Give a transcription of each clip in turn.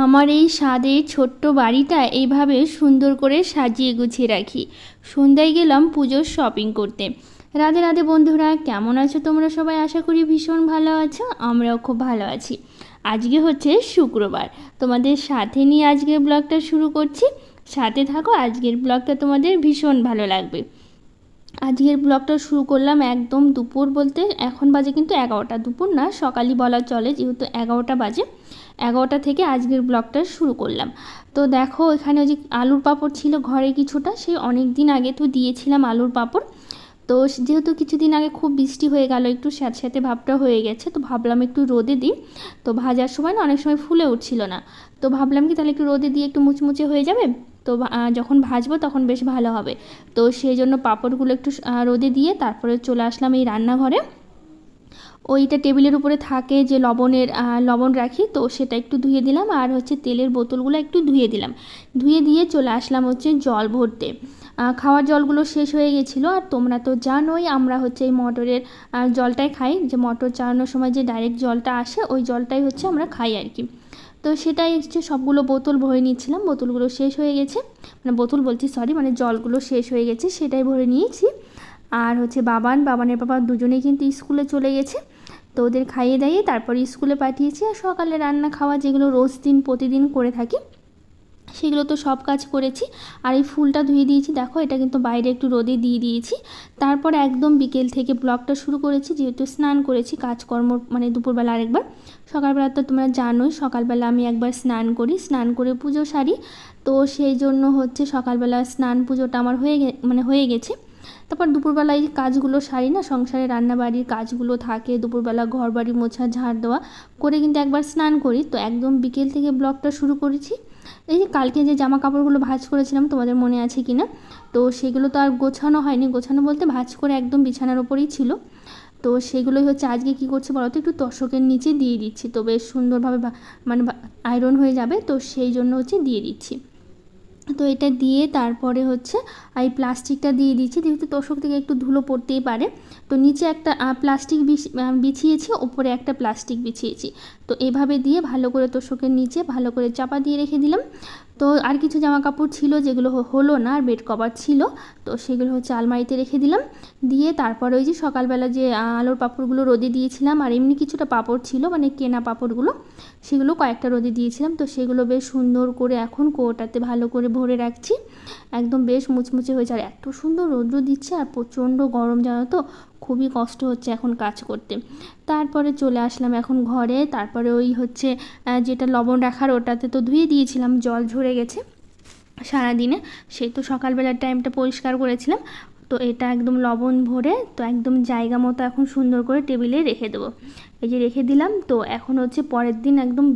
আমার এই স্বাদের ছোট্ট বাড়িটা এইভাবে সুন্দর করে সাজিয়ে গুছিয়ে রাখি। সন্ধ্যায় গেলাম পুজোর শপিং করতে। রাধে রাধে বন্ধুরা, কেমন আছো তোমরা সবাই? আশা করি ভীষণ ভালো আছো, আমরাও খুব ভালো আছি। আজকে হচ্ছে শুক্রবার, তোমাদের সাথে নিয়ে আজকের ব্লগটা শুরু করছি। সাথে থাকো, আজকের ব্লগটা তোমাদের ভীষণ ভালো লাগবে। আজকের ব্লগটা শুরু করলাম একদম দুপুর, বলতে এখন বাজে কিন্তু 11টা, দুপুর না সকালই বলা চলে, যেহেতু 11টা বাজে। 11টা থেকে আজকের ব্লগটা শুরু করলাম। তো দেখো, এখানে ওই যে আলুর পাঁপড় ছিল ঘরে কিছুটা, সেই অনেক দিন আগে তো দিয়েছিলাম আলুর পাঁপড়। তো যেহেতু কিছুদিন আগে খুব বৃষ্টি হয়ে গেল, একটু স্যাঁতস্যাঁতে ভাবটা হয়ে গেছে, তো ভাবলাম একটু রোদে দিই। তো ভাজার সময় না অনেক সময় ফুলে উঠছিল না, তো ভাবলাম কি তাহলে একটু রোদে দিয়ে একটু মুচমুচে হয়ে যাবে, তো যখন ভাজবো তখন বেশ ভালো হবে। তো সেই জন্য পাঁপড়গুলো একটু রোদে দিয়ে তারপরে চলে আসলাম এই রান্নাঘরে। ওইটা টেবিলের উপরে থাকে যে লবণ রাখি, তো সেটা একটু ধুয়ে দিলাম, আর হচ্ছে তেলের বোতলগুলো একটু ধুয়ে দিলাম। ধুয়ে দিয়ে চলে আসলাম হচ্ছে জল ভরতে। খাওয়ার জলগুলো শেষ হয়ে গেছিলো, আর তোমরা তো জানোই আমরা হচ্ছে এই মটরের জলটাই খাই, যে মটর চালানোর সময় যে ডাইরেক্ট জলটা আসে ওই জলটাই হচ্ছে আমরা খাই আর কি। তো সেটাই হচ্ছে সবগুলো বোতল ভরে নিচ্ছিলাম, বোতলগুলো শেষ হয়ে গেছে, মানে বোতল বলছি সরি, মানে জলগুলো শেষ হয়ে গেছে সেটাই ভরে নিয়েছি। আর হচ্ছে বাবানের বাবা দুজনেই কিন্তু স্কুলে চলে গেছে, তো ওদের খাইয়ে দাইয়ে তারপরে স্কুলে পাঠিয়েছি। আর সকালে রান্না খাওয়া যেগুলো রোজ দিন প্রতিদিন করে থাকি সেগুলো তো সব কাজ করেছি। আর এই ফুলটা ধুয়ে দিয়েছি, দেখো এটা কিন্তু বাইরে একটু রোদে দিয়ে দিয়েছি। তারপর একদম বিকেল থেকে ব্লগটা শুরু করেছি, যেহেতু স্নান করেছি কাজকর্ম, মানে দুপুরবেলা আরেকবার। সকালবেলা তো তোমরা জানোই সকালবেলা আমি একবার স্নান করি, স্নান করে পুজো সারি। তো সেই জন্য হচ্ছে সকালবেলা স্নান পুজোটা আমার হয়ে গেছে। তারপর দুপুরবেলায় কাজগুলো সারি না, সংসারে রান্নাবাড়ির কাজগুলো থাকে, দুপুরবেলা ঘর বাড়ি মোছা ঝাড় দেওয়া করে কিন্তু একবার স্নান করি। তো একদম বিকেল থেকে ব্লগটা শুরু করেছি। এই যে কালকে যে জামা কাপড়গুলো ভাঁজ করেছিলাম, তোমাদের মনে আছে কি না, তো সেগুলো তো আর গোছানো হয়নি, গোছানো বলতে ভাঁজ করে একদম বিছানার ওপরেই ছিল। তো সেগুলোই হচ্ছে আজকে কী করছি বলো তো, একটু তোশকের নিচে দিয়ে দিচ্ছি, তো বেশ সুন্দরভাবে মানে আয়রন হয়ে যাবে, তো সেই জন্য হচ্ছে দিয়ে দিচ্ছি। তো এটা দিয়ে তারপরে হচ্ছে এই প্লাস্টিকটা দিয়ে দিচ্ছি, যেহেতু তোশক থেকে একটু ধুলো পড়তেই পারে। তো নিচে একটা প্লাস্টিক বিছিয়েছি, ওপরে একটা প্লাস্টিক বিছিয়েছি। তো এভাবে দিয়ে ভালো করে তোশকের নিচে ভালো করে চাপা দিয়ে রেখে দিলাম। তো আর কিছু জামা কাপড় ছিল যেগুলো হলো না, আর বেড কভার ছিল, তো সেগুলো হচ্ছে আলমারিতে রেখে দিলাম। দিয়ে তারপরে ওই যে সকালবেলা যে আলুর পাঁপড়গুলো রোদে দিয়েছিলাম, আর এমনি কিছুটা পাঁপড় ছিল, মানে কেনা পাঁপড়গুলো, সেগুলো কয়েকটা রোদে দিয়েছিলাম। তো সেগুলো বেশ সুন্দর করে এখন কৌটাতে ভালো করে ভরে রাখছি, একদম বেশ মুচমুচে হয়েছে। আর এত সুন্দর রৌদ্র দিচ্ছে, আর প্রচণ্ড গরম, জানো তো, খুবই কষ্ট হচ্ছে এখন কাজ করতে। তারপরে চলে আসলাম এখন ঘরে। তারপরে ওই হচ্ছে যেটা লবণ রাখার ওটাতে তো ধুয়ে দিয়েছিলাম, জল ঝরে গেছে সারাদিনে, সেই তো সকালবেলার টাইমটা পরিষ্কার করেছিলাম। তো এটা একদম লবণ ভরে তো একদম জায়গা মতো এখন সুন্দর করে টেবিলে রেখে দেবো। এই যে রেখে দিলাম। তো এখন হচ্ছে পরের দিন একদম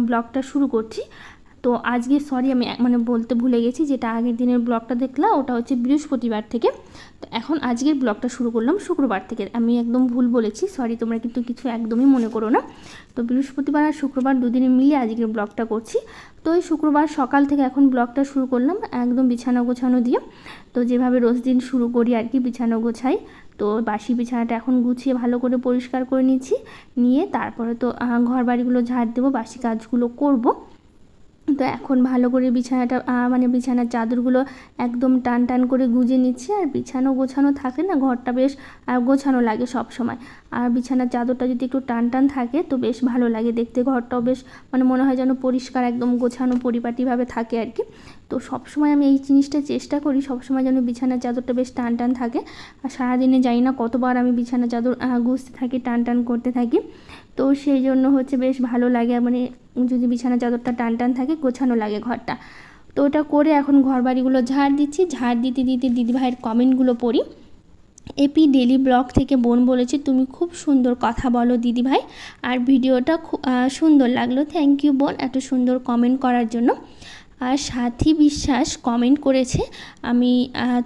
ব্লগটা শুরু করছি। তো আজকে সরি, আমি মানে বলতে ভুলে গেছি, যেটা আগের দিনের ব্লগটা দেখলাম ওটা হচ্ছে বৃহস্পতিবার থেকে, তো এখন আজকের ব্লগটা শুরু করলাম শুক্রবার থেকে। আমি একদম ভুল বলেছি, সরি, তোমরা কিন্তু কিছু একদমই মনে করো না। তো বৃহস্পতিবার আর শুক্রবার দুদিনে মিলিয়ে আজকের ব্লগটা করছি। তো এই শুক্রবার সকাল থেকে এখন ব্লগটা শুরু করলাম একদম বিছানা গোছানো দিয়ে। তো যেভাবে রোজ দিন শুরু করি আর কি, বিছানা গোছাই। তো বাসি বিছানাটা এখন গুছিয়ে ভালো করে পরিষ্কার করে নিচ্ছি, নিয়ে তারপরে তো ঘর বাড়িগুলো ঝাড় দেবো, বাসি কাজগুলো করব। তো এখন ভালো করে বিছানাটা মানে বিছানার চাদরগুলো একদম টান টান করে গুজে নিচ্ছি। আর বিছানো গোছানো থাকলে না ঘরটা বেশ গোছানো লাগে সব সময়। আর বিছানার চাদরটা যদি একটু টান টান থাকে তো বেশ ভালো লাগে দেখতে, ঘরটাও বেশ মানে মনে হয় যেন পরিষ্কার একদম গোছানো পরিপাটিভাবে থাকে আর কি। তো সবসময় আমি এই জিনিসটা চেষ্টা করি, সবসময় যেন বিছানার চাদরটা বেশ টান টান থাকে। আর সারাদিনে জানি না কতবার আমি বিছানার চাদর গুছতে থাকি, টান টান করতে থাকি। তো সেই জন্য হচ্ছে বেশ ভালো লাগে, মানে যদি বিছানা চাদরটা টান টান থাকে গোছানো লাগে ঘরটা। তো ওটা করে এখন ঘর বাড়িগুলো ঝাড় দিচ্ছি, ঝাড় দিতে দিতে দিদিভাইয়ের কমেন্টগুলো পড়ি। এপি ডেলি ব্লগ থেকে বোন বলেছে, তুমি খুব সুন্দর কথা বলো দিদিভাই, আর ভিডিওটা খুব সুন্দর লাগলো। থ্যাংক ইউ বোন এত সুন্দর কমেন্ট করার জন্য। আর সাথী বিশ্বাস কমেন্ট করেছে, আমি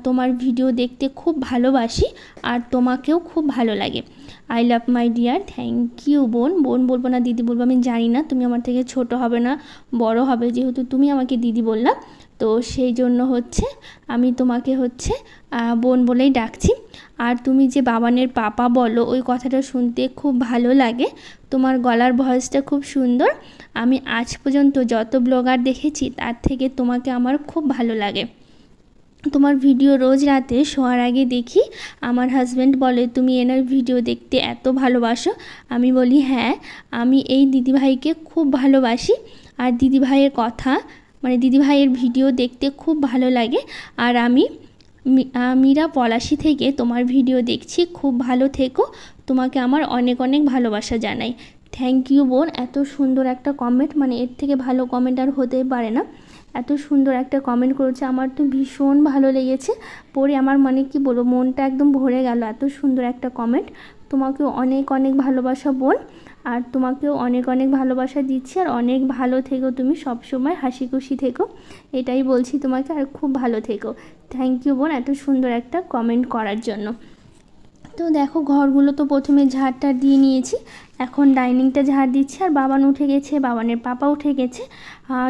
তোমার ভিডিও দেখতে খুব ভালোবাসি, আর তোমাকেও খুব ভালো লাগে। I love my dear. Thank you বোন। বোন বলবো না দিদি বলবো আমি জানি না, তুমি আমার থেকে ছোট হবে না বড় হবে, যেহেতু তুমি আমাকে দিদি বললা, তো সেই জন্য হচ্ছে আমি তোমাকে হচ্ছে বোন বলেই ডাকছি। আর তুমি যে বাবানের পাপা বলো, ওই কথাটা শুনতে খুব ভালো লাগে। তোমার গলার ভয়েসটা খুব সুন্দর। আমি আজ পর্যন্ত যত ব্লগার দেখেছি তার থেকে তোমাকে আমার খুব ভালো লাগে। তোমার ভিডিও রোজ রাতে শোয়ার আগে দেখি। আমার হাজব্যান্ড বলে তুমি এনার ভিডিও দেখতে এত ভালোবাসো। আমি বলি হ্যাঁ, আমি এই দিদিভাইকে খুব ভালোবাসি। আর দিদিভাইয়ের কথা মানে দিদিভাইয়ের ভিডিও দেখতে খুব ভালো লাগে। আর আমি মীরা পলাশি থেকে তোমার ভিডিও দেখছি। খুব ভালো থেকো, তোমাকে আমার অনেক অনেক ভালোবাসা জানাই। থ্যাংক ইউ বোন, এত সুন্দর একটা কমেন্ট, মানে এর থেকে ভালো কমেন্ট আর হতেই পারে না। এত সুন্দর একটা কমেন্ট করেছে, আমার তো ভীষণ ভালো লেগেছে পড়ে। আমার মানে কি বলবো, মনটা একদম ভরে গেল। এত সুন্দর একটা কমেন্ট। তোমাকেও অনেক অনেক ভালোবাসা বোন, আর তোমাকেও অনেক অনেক ভালোবাসা দিচ্ছি। আর অনেক ভালো থেকো, তুমি সব সময় হাসি খুশি থেকো, এটাই বলছি তোমাকে। আর খুব ভালো থেকো। থ্যাংক ইউ বোন এত সুন্দর একটা কমেন্ট করার জন্য। তো দেখো ঘরগুলো তো প্রথমে ঝাড়টা দিয়ে নিয়েছি, এখন ডাইনিংটা ঝাড় দিচ্ছি। আর বাবান উঠে গেছে, বাবানের পাপা উঠে গেছে।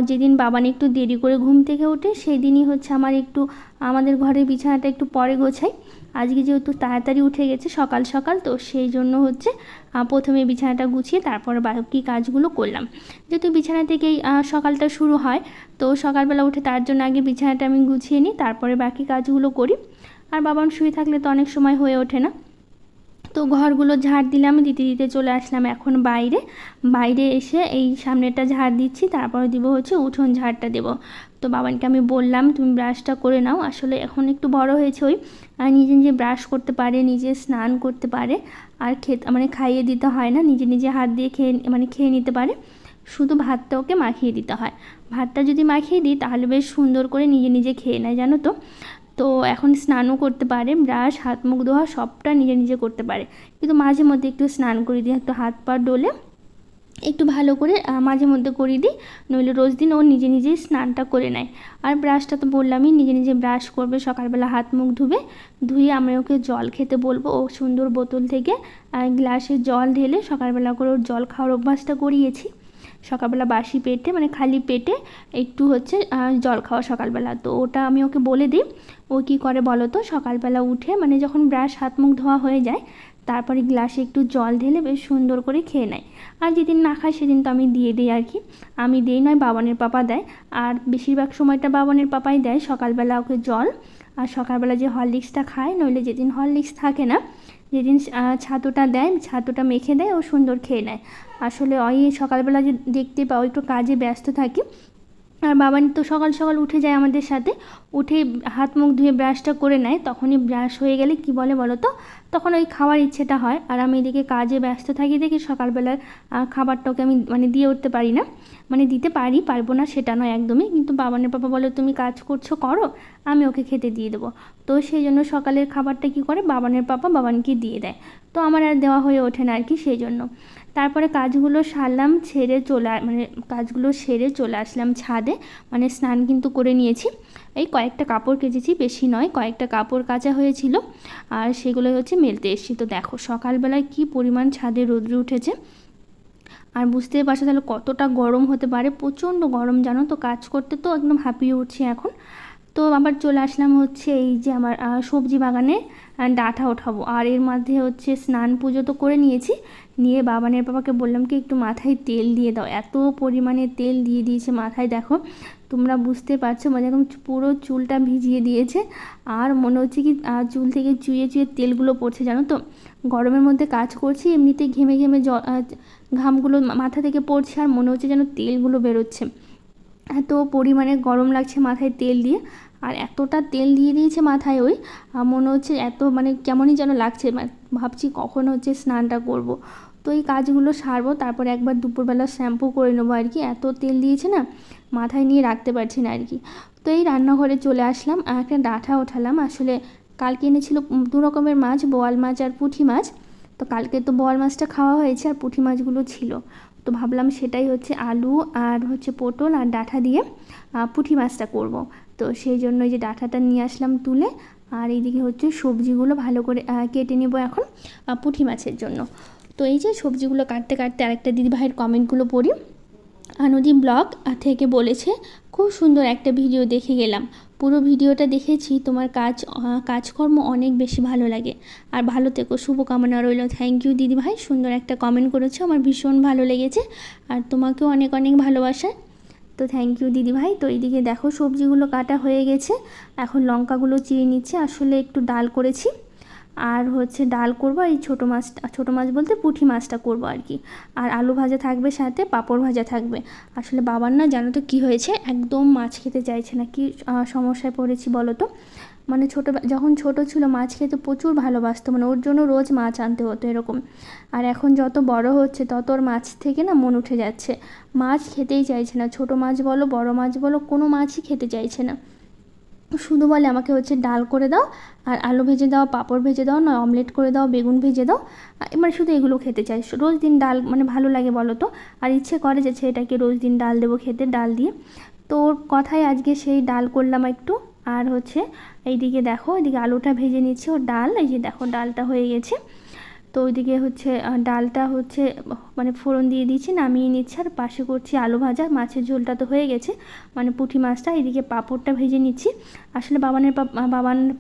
যেদিন বাবান একটু দেরি করে ঘুম থেকে ওঠে সেই দিনই হচ্ছে আমাদের ঘরের বিছানাটা একটু পরে গোছাই। আজকে যেহেতু তাড়াতাড়ি উঠে গেছে সকাল সকাল, তো সেই জন্য হচ্ছে প্রথমে বিছানাটা গুছিয়ে তারপরে বাকি কাজগুলো করলাম। যেহেতু বিছানা থেকেই সকালটা শুরু হয়, তো সকালবেলা উঠে তার জন্য আগে বিছানাটা আমি গুছিয়ে নিই, তারপরে বাকি কাজগুলো করি। আর বাবান শুয়ে থাকলে তো অনেক সময় হয়ে ওঠে না। তো ঘরগুলো ঝাড় দিলাম, দিতে দিতে চলে আসলাম এখন বাইরে এসে এই সামনেটা ঝাড় দিচ্ছি, তারপরে দিব হচ্ছে উঠোন ঝাড়টা দেব। তো বাবানকে আমি বললাম তুমি ব্রাশটা করে নাও। আসলে এখন একটু বড় হয়েছে, ওই নিজে নিজে ব্রাশ করতে পারে, নিজে স্নান করতে পারে। আর খাইয়ে দিতে হয় না, নিজে নিজে হাত দিয়ে খেয়ে নিতে পারে। শুধু ভাতটা ওকে মাখিয়ে দিতে হয়। ভাতটা যদি মাখিয়ে দিই তাহলে বেশ সুন্দর করে নিজে নিজে খেয়ে নেয়, জানো তো। তো এখন স্নানও করতে পারে, ব্রাশ হাত মুখ ধোয়া সবটা নিজে নিজে করতে পারে। কিন্তু মাঝে মধ্যে একটু স্নান করে দিই, একটু হাত পা ডলে একটু ভালো করে মাঝে মধ্যে করে দিই, নইলে রোজ দিন ও নিজে নিজেই স্নানটা করে নেয়। আর ব্রাশটা তো বললামই, নিজে নিজে ব্রাশ করবে, সকালবেলা হাত মুখ ধুয়ে আমি ওকে জল খেতে বলবো। ও সুন্দর বোতল থেকে গ্লাসে জল ঢেলে সকালবেলা করে ওর জল খাওয়ার অভ্যাসটা করিয়েছি। সকালবেলা বাসি পেটে খালি পেটে একটু হচ্ছে জল খাওয়া সকালবেলা। তো ওটা আমি ওকে বলে দিই। ও কী করে বলো তো, সকালবেলা উঠে যখন ব্রাশ হাত মুখ ধোয়া হয়ে যায় তারপরে গ্লাসে একটু জল ঢেলে বেশ সুন্দর করে খেয়ে নেয়। আর যেদিন না খায় সেদিন তো আমি দিয়ে দিই আর কি। আমি দিই নয়, বাবানের পাপা দেয়। আর বেশিরভাগ সময়টা বাবানের পাপাই দেয় সকালবেলা ওকে জল। আর সকালবেলা যে হরলিক্সটা খায়, নইলে যেদিন হরলিক্স থাকে না, যেদিন ছাতুটা দেয়, ছাতুটা মেখে দেয়, ও সুন্দর খেয়ে নেয়। আসলে ওই সকালবেলা যে দেখতে পাও একটু কাজে ব্যস্ত থাকি। আর বাবান তো সকাল সকাল উঠে যায় আমাদের সাথে, উঠে হাত মুখ ধুয়ে ব্রাশটা করে নেয়। তখনই ব্রাশ হয়ে গেলে কি বলো তো, তখন ওই খাওয়ার ইচ্ছেটা হয়। আর আমি এদিকে কাজে ব্যস্ত থাকি দেখি সকালবেলার খাবারটাকে আমি দিয়ে উঠতে পারি না। দিতে পারবো না সেটা নয় একদমই, কিন্তু বাবানের পাপা বলে তুমি কাজ করছো করো, আমি ওকে খেতে দিয়ে দেবো। তো সেই জন্য সকালের খাবারটা কি করে বাবানের পাপা বাবানকে দিয়ে দেয়। তো আমার আর দেওয়া হয়ে ওঠে না আর কি, সেই জন্য। তারপরে কাজগুলো সারলাম, কাজগুলো সেরে চলে আসলাম ছাদে। স্নান কিন্তু করে নিয়েছি। এই কয়েকটা কাপড় কেচেছি, বেশি নয়, কয়েকটা কাপড় কাচা হয়েছিল, আর সেগুলো হচ্ছে মেলতে এসেছি। তো দেখো সকালবেলায় কি পরিমাণ ছাদে রোদ্র উঠেছে। আর বুঝতেই পারছো তাহলে কতটা গরম হতে পারে, প্রচণ্ড গরম জানো তো। কাজ করতে তো একদম হাঁপিয়ে উঠছি এখন। তো আবার চলে আসলাম হচ্ছে এই যে আমার সবজি বাগানে ডাঁটা ওঠাবো। আর এর মধ্যে হচ্ছে স্নান পুজো তো করে নিয়েছি, নিয়ে বাবানের পাপাকে বললাম কি একটু মাথায় তেল দিয়ে দাও। এত পরিমাণে তেল দিয়ে দিয়েছে মাথায়, দেখো তোমরা বুঝতে পারছো, একদম পুরো চুলটা ভিজিয়ে দিয়েছে। আর মনে হচ্ছে কি চুল থেকে চুয়ে চুয়ে তেলগুলো পড়ছে জানো তো। গরমের মধ্যে কাজ করছি, এমনিতেই ঘেমে ঘামগুলো মাথা থেকে পড়ছে, আর মনে হচ্ছে যেন তেলগুলো বেরোচ্ছে। এত পরিমাণে গরম লাগছে মাথায় তেল দিয়ে। আর এতটা তেল দিয়ে দিয়েছে মাথায়, ওই মনে হচ্ছে এত কেমনই যেন লাগছে। ভাবছি কখন হচ্ছে স্নানটা করব। তো এই কাজগুলো সারবো, তারপরে একবার দুপুরবেলা শ্যাম্পু করে নেবো আর কি। এত তেল দিয়েছে না, মাথায় নিয়ে রাখতে পারছি না আর কি। তো এই রান্নাঘরে চলে আসলাম, আর একটা ডাঁটা ওঠালাম। আসলে কালকে এনেছিল 2 রকমের মাছ, বোয়াল মাছ আর পুঁটি মাছ। তো কালকে তো বোয়াল মাছটা খাওয়া হয়েছে, আর পুঁটি মাছগুলো ছিল। তো ভাবলাম সেটাই হচ্ছে আলু আর হচ্ছে পটল আর ডাঁটা দিয়ে পুঁটি মাছটা করব। তো সেই জন্য এই যে ডাঁটাটা নিয়ে আসলাম তুলে, আর এইদিকে হচ্ছে সবজিগুলো ভালো করে কেটে নেব এখন পুঁটি মাছের জন্য। তো এই যে সবজিগুলো কাটতে কাটতে আরেকটা দিদিভাইয়ের কমেন্টগুলো পড়ি। আনদি ব্লগ থেকে বলেছে খুব সুন্দর একটা ভিডিও দেখে গেলাম। পুরো ভিডিওটা দেখেছি। তোমার কাজকর্ম অনেক বেশি ভালো লাগে। আর ভালো থেকো, শুভকামনা রইল। থ্যাংক ইউ দিদিভাই, সুন্দর একটা কমেন্ট করেছো, আমার ভীষণ ভালো লেগেছে। আর তোমাকেও অনেক অনেক ভালোবাসা। তো থ্যাংক ইউ দিদিভাই। তো এইদিকে দেখো সবজিগুলো কাটা হয়ে গেছে, এখন লঙ্কাগুলো চিড়ে নিচ্ছে। আসলে একটু ডাল করেছি, আর হচ্ছে ডাল করবো। এই ছোটো মাছ বলতে পুঁটি মাছটা করবো আর কি। আর আলু ভাজা থাকবে, সাথে পাঁপড় ভাজা থাকবে। আসলে বাবার না জানো তো কী হয়েছে, একদম মাছ খেতে চাইছে না। কি সমস্যায় পড়েছি বলো তো। মানে যখন ছোটো ছিল মাছ খেতে প্রচুর ভালোবাসতো, মানে ওর জন্য রোজ মাছ আনতে হতো এরকম। আর এখন যত বড় হচ্ছে তত ওর মাছ থেকে না মন উঠে যাচ্ছে, মাছ খেতেই চাইছে না। ছোটো মাছ বলো বড় মাছ বলো, কোনো মাছই খেতে চাইছে না। শুধু বলে আমাকে হচ্ছে ডাল করে দাও, আর আলু ভেজে দাও, পাঁপড় ভেজে দাও, নয় অমলেট করে দাও, বেগুন ভেজে দাও। এবার শুধু এগুলো খেতে চাই। রোজ দিন ডাল মানে ভালো লাগে বলো তো। আর ইচ্ছে করে যে ছেলেটাকে রোজ দিন ডাল দেবো খেতে, ডাল দিয়ে। তো ওর কথায় আজকে সেই ডাল করলাম একটু। আর হচ্ছে এইদিকে দেখো, এদিকে আলুটা ভেজে নিচ্ছি, ওর ডাল এই যে দেখো ডালটা হয়ে গেছে। তো ওইদিকে হচ্ছে ডালটা হচ্ছে মানে ফোড়ন দিয়ে দিচ্ছি, নামিয়ে নিচ্ছি। আর পাশে করছি আলু ভাজা, মাছের ঝোলটা তো হয়ে গেছে, মানে পুঁটি মাছটা। এদিকে পাঁপড়টা ভেজে নিচ্ছি। আসলে বাবানের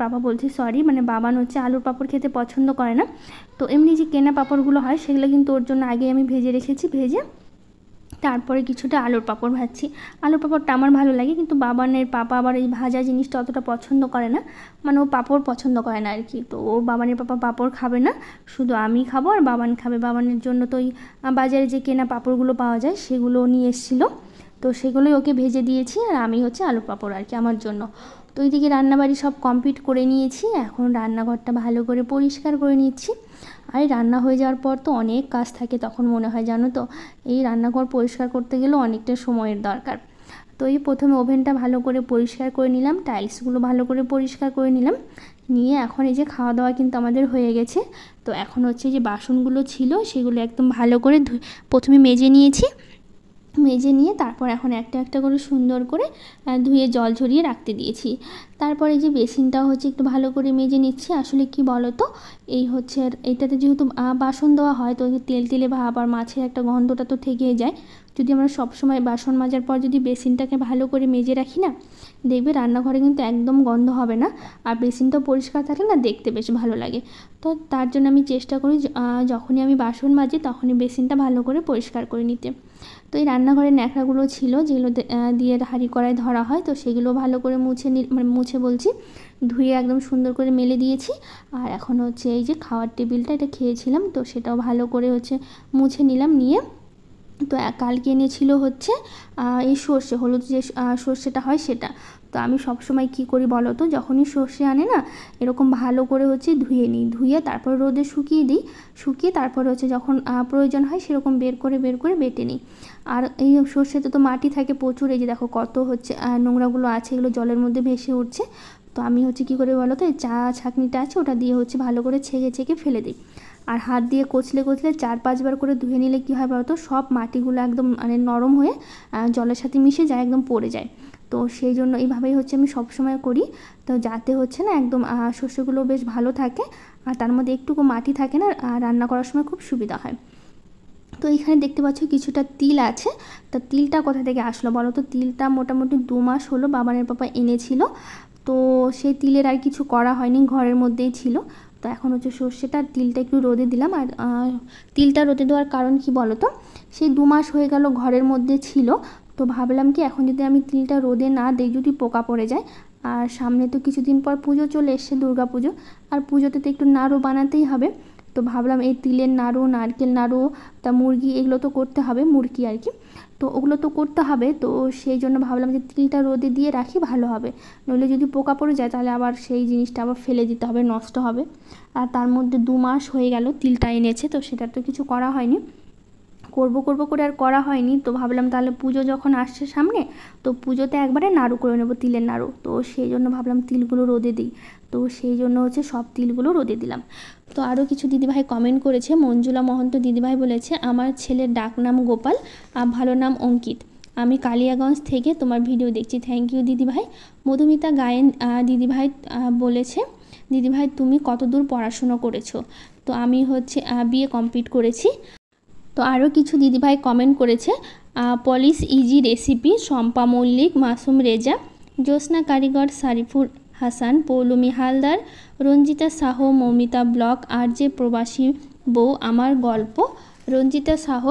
পাপা বলছি সরি, মানে বাবান হচ্ছে আলুর পাঁপড় খেতে পছন্দ করে না। তো এমনি যে কেনা পাঁপড়গুলো হয় সেগুলো কিন্তু ওর জন্য আগে আমি ভেজে রেখেছি, ভেজে তারপরে কিছুটা আলুর পাঁপড় ভাজছি। আলুর পাঁপড়টা আমার ভালো লাগে, কিন্তু বাবানের পাপা আবার এই ভাজা জিনিসটা অতটা পছন্দ করে না, মানে ও পাঁপড় পছন্দ করে না আর কি। তো ও বাবানের পাপা পাঁপড় খাবে না, শুধু আমি খাবো আর বাবান খাবে। বাবানের জন্য তো ওই বাজারে যে কেনা পাঁপড়গুলো পাওয়া যায় সেগুলো নিয়ে এসেছিলো, তো সেগুলোই ওকে ভেজে দিয়েছি। আর আমি হচ্ছে আলুর পাঁপড় আর কি আমার জন্য। তো এইদিকে রান্নাবাড়ি সব কমপ্লিট করে নিয়েছি, এখন রান্নাঘরটা ভালো করে পরিষ্কার করে নিচ্ছি। আর রান্না হয়ে যাওয়ার পর তো অনেক কাজ থাকে, তখন মনে হয় জানো তো এই রান্নাঘর পরিষ্কার করতে গেলেও অনেকটা সময়ের দরকার। তো এই প্রথমে ওভেনটা ভালো করে পরিষ্কার করে নিলাম, টাইলসগুলো ভালো করে পরিষ্কার করে নিলাম, নিয়ে এখন এই যে খাওয়া দাওয়া কিন্তু আমাদের হয়ে গেছে। তো এখন হচ্ছে যে বাসনগুলো ছিল সেগুলো একদম ভালো করে প্রথমে মেজে নিয়েছি। মেজে নিয়ে তারপর এখন একটা একটা করে সুন্দর করে ধুয়ে জল ঝরিয়ে রাখতে দিয়েছি। তারপরে যে বেসিনটাও হচ্ছে একটু ভালো করে মেজে নিচ্ছি। আসলে কি বলো তো, এই হচ্ছে এইটাতে যেহেতু বাসন দেওয়া হয়, তো তেল তেলে ভাব আর মাছের একটা গন্ধটা তো থেকেই যায়। যদি আমরা সবসময় বাসন মাজার পর যদি বেসিনটাকে ভালো করে মেজে রাখি না, দেখবে রান্নাঘরে কিন্তু একদম গন্ধ হবে না। আর বেসিনটাও পরিষ্কার থাকলে না দেখতে বেশ ভালো লাগে। তো তার জন্য আমি চেষ্টা করি যখনই আমি বাসন মাজি তখনই বেসিনটা ভালো করে পরিষ্কার করে নিতে। তো এই রান্নাঘরের ন্যাকড়াগুলো ছিল যেগুলো দিয়ে হাঁড়ি কড়াই ধরা হয়, তো সেগুলো ভালো করে মুছে বলছি ধুয়ে একদম সুন্দর করে মেলে দিয়েছি। আর এখন হচ্ছে এই যে খাওয়ার টেবিলটা, এটা খেয়েছিলাম তো সেটাও ভালো করে হচ্ছে মুছে নিলাম। নিয়ে তো কালকে এনেছিল হচ্ছে এই সর্ষে হলুদ যে সর্ষেটা হয় সেটা। তো আমি সবসময় কী করি বলো তো, যখনই সর্ষে আনে না এরকম ভালো করে হচ্ছে ধুয়ে নিই, ধুয়ে তারপর রোদে শুকিয়ে দিই, শুকিয়ে তারপরে হচ্ছে যখন প্রয়োজন হয় সেরকম বের করে বেটে নিই। আর এই সর্ষেতে তো মাটি থাকে প্রচুর, এই যে দেখো কত হচ্ছে নোংরাগুলো আছে, এগুলো জলের মধ্যে ভেসে উঠছে। তো আমি হচ্ছে কী করে বলো তো, এই চা ছাঁকনিটা আছে ওটা দিয়ে হচ্ছে ভালো করে ছেঁকে ফেলে দিই। আর হাত দিয়ে কচলে 4-5 বার করে ধুয়ে নিলে কী হয় বলতো, সব মাটিগুলো একদম মানে নরম হয়ে জলের সাথে মিশে যায়, একদম পড়ে যায়। তো সেই জন্য এইভাবেই হচ্ছে আমি সবসময় করি। তো যাতে হচ্ছে না একদম শস্যগুলো বেশ ভালো থাকে, আর তার মধ্যে একটুকু মাটি থাকে না, রান্না করার সময় খুব সুবিধা হয়। তো এখানে দেখতে পাচ্ছ কিছুটা তিল আছে। তা তিলটা কোথা থেকে আসলো বলো তো, তিলটা মোটামুটি 2 মাস হলো বাবানের পাপা এনেছিল। তো সেই তিলের আর কিছু করা হয়নি, ঘরের মধ্যেই ছিল। তো এখন হচ্ছে সর্ষেটা আর তিলটা একটু রোদে দিলাম। আর তিলটা রোদে দেওয়ার কারণ কি বলো তো, সেই 2 মাস হয়ে গেল ঘরের মধ্যে ছিল। তো ভাবলাম কি এখন যদি আমি তিলটা রোদে না দিই, যদি পোকা পড়ে যায়। আর সামনে তো কিছুদিন পর পুজো চলে এসছে, দুর্গা পুজো। আর পুজোতে তো একটু নাড়ু বানাতেই হবে। তো ভাবলাম এই তিলের নাড়ু, নারকেল নাড়ু, তা মুরগি এগুলো তো করতে হবে, মুরগি আর কি। তো ওগুলো তো করতে হবে, তো সেই জন্য ভাবলাম যে তিলটা রোদে দিয়ে রাখি ভালো হবে। নইলে যদি পোকা পড়ে যায় তাহলে আবার সেই জিনিসটা আবার ফেলে দিতে হবে, নষ্ট হবে। আর তার মধ্যে 2 মাস হয়ে গেল তিলটা এনেছে, তো সেটা তো কিছু করা হয়নি, করব করে আর করা হয়নি। তো ভাবলাম তাহলে পুজো যখন আসছে সামনে, তো পুজোতে একবারে নাড়ু করে নেবো, তিলের নাড়ু। তো সেই জন্য ভাবলাম তিলগুলো রোদে দিই। তো সেই জন্য হচ্ছে সব তিলগুলো রোদে দিলাম। তো আরও কিছু দিদিভাই কমেন্ট করেছে। মঞ্জুলা মহন্ত দিদিভাই বলেছে, আমার ছেলের ডাক নাম গোপাল, ভালো নাম অঙ্কিত, আমি কালিয়াগঞ্জ থেকে তোমার ভিডিও দেখছি। থ্যাংক ইউ দিদিভাই। মধুমিতা গায়েন দিদিভাই বলেছে, দিদিভাই তুমি কত দূর পড়াশুনো করেছো? তো আমি হচ্ছে বিএ কমপ্লিট করেছি। তো আরও কিছু দিদিভাই কমেন্ট করেছে, polish easy recipe, Shampa Mallick, Masum Reza, Jyotsna Karigar, Sarifur Hasan, Poulami Haldar, Ranjita Sah, Moumita blog, আর যে প্রবাসী বউ, আমার গল্প, Ranjita Sah,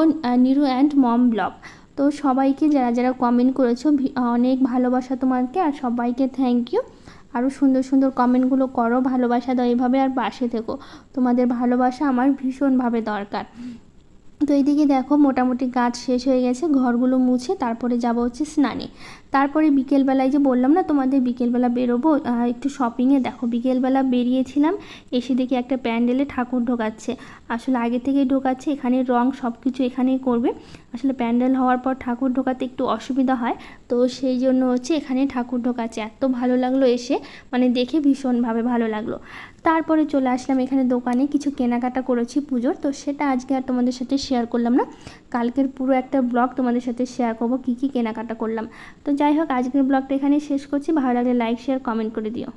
Niru and mom blog. তো সবাইকে যারা যারা কমেন্ট করেছো অনেক ভালোবাসা তোমাকে, আর সবাইকে থ্যাংক ইউ। আরও সুন্দর সুন্দর কমেন্টগুলো করো, ভালোবাসা দাও এভাবে, আর পাশে থেকো। তোমাদের ভালোবাসা আমার ভীষণভাবে দরকার। তো এইদিকে দেখো মোটামুটি কাজ শেষ হয়ে গেছে, ঘরগুলো মুছে তারপরে যাব হচ্ছে স্নানে। তারপরে বিকেলবেলায় যে বললাম না তোমাদের বিকেলবেলা বেরোবো একটু শপিংয়ে, দেখো বিকেলবেলা বেরিয়েছিলাম, এসে দেখি একটা প্যান্ডেলে ঠাকুর ঢোকাচ্ছে। আসলে আগে থেকেই ঢোকাচ্ছে, এখানে রং সব কিছু এখানেই করবে। আসলে প্যান্ডেল হওয়ার পর ঠাকুর ঢোকাতে একটু অসুবিধা হয়, তো সেই জন্য হচ্ছে এখানে ঠাকুর ঢোকাচ্ছে। এত ভালো লাগলো এসে, মানে দেখে ভীষণভাবে ভালো লাগলো। তারপরে চলে আসলাম এখানে দোকানে, কিছু কেনাকাটা করেছি পুজোর, তো সেটা আজকে আর তোমাদের সাথে শেয়ার করলাম না, কালকের পুরো একটা ব্লগ তোমাদের সাথে শেয়ার করবো কী কী কেনাকাটা করলাম। তো যাই হোক, আজকের ব্লগটা এখানে শেষ করছি। ভালো লাগলে লাইক, শেয়ার, কমেন্ট করে দিও।